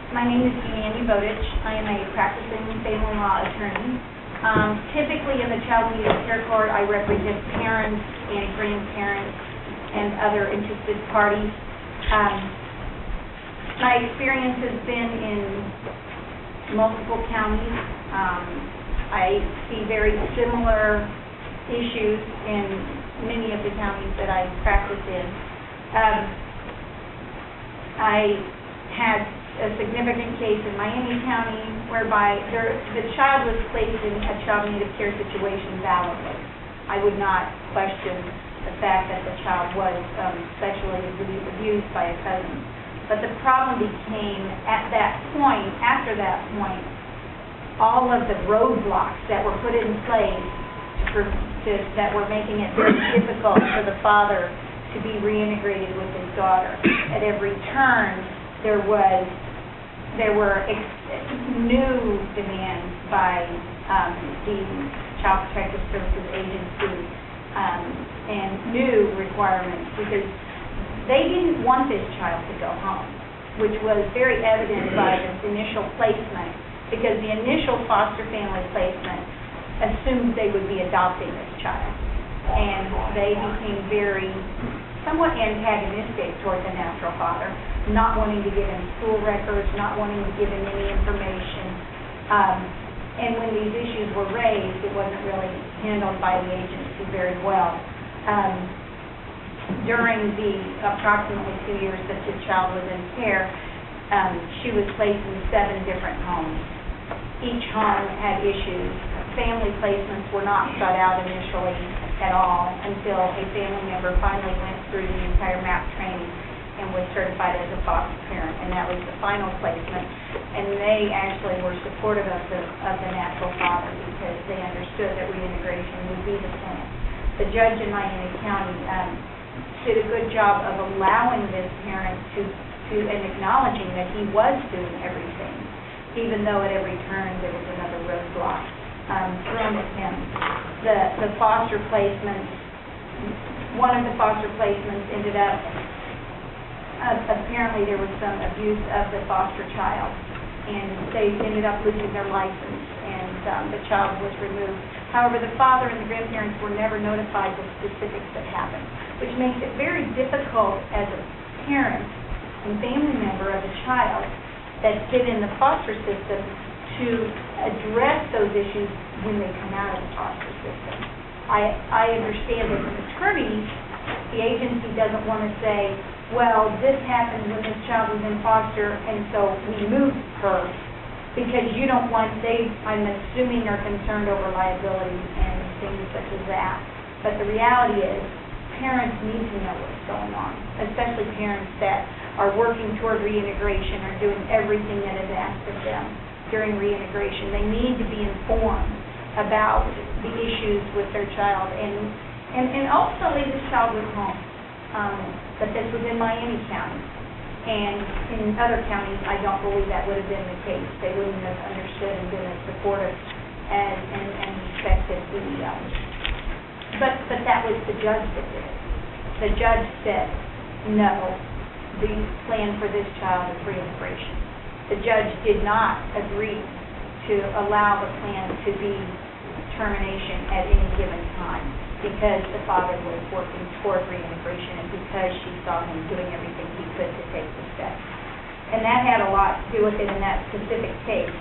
My name is Uvodich. I am a practicing family law attorney. Typically in the Child in Need of Care Court, I represent parents and grandparents and other interested parties. My experience has been in multiple counties. I see very similar issues in many of the counties that I practice in. I had a significant case in Miami County whereby the child was placed in a child in need of care situation validly. I would not question the fact that the child was sexually abused by a cousin. But the problem became at that point, after that point, all of the roadblocks that were put in place that were making it very difficult for the father to be reintegrated with his daughter. At every turn, there were new demands by the Child Protective Services Agency and new requirements because they didn't want this child to go home, which was very evident by this initial placement because the initial foster family placement assumed they would be adopting this child. And they became somewhat antagonistic toward the natural father, not wanting to give him school records, not wanting to give him any information. And when these issues were raised, it wasn't really handled by the agency very well. During the approximately 2 years that this child was in care, she was placed in 7 different homes. Each home had issues. Family placements were not sought out initially at all until a family member finally went through the entire MAP training and was certified as a foster parent, and that was the final placement. And they actually were supportive of the natural father because they understood that reintegration would be the plan. The judge in Miami County did a good job of allowing this parent and acknowledging that he was doing everything, even though at every turn there was another roadblock thrown at him. The foster placements, one of the foster placements ended up, apparently there was some abuse of the foster child, and they ended up losing their license, and the child was removed. However, the father and the grandparents were never notified of specifics that happened, which makes it very difficult as a parent and family member of a child that's been in the foster system to address those issues when they come out of the foster system. I understand as an attorney, the agency doesn't want to say, well, this happened when this child was in foster, and so we moved her, because you don't want, I'm assuming, are concerned over liability and things such as that. But the reality is, parents need to know what's going on, especially parents that are working toward reintegration or doing everything that is asked of them during reintegration. They need to be informed about the issues with their child. And ultimately, this child was home. But this was in Miami County. And in other counties, I don't believe that would have been the case. They wouldn't have understood and been as supportive and respected the... But that was the judge that did it. The judge said, no, the plan for this child is reintegration. The judge did not agree to allow the plan to be termination at any given time because the father was working toward reintegration and because she saw him doing everything he could to take the steps. And that had a lot to do with it in that specific case.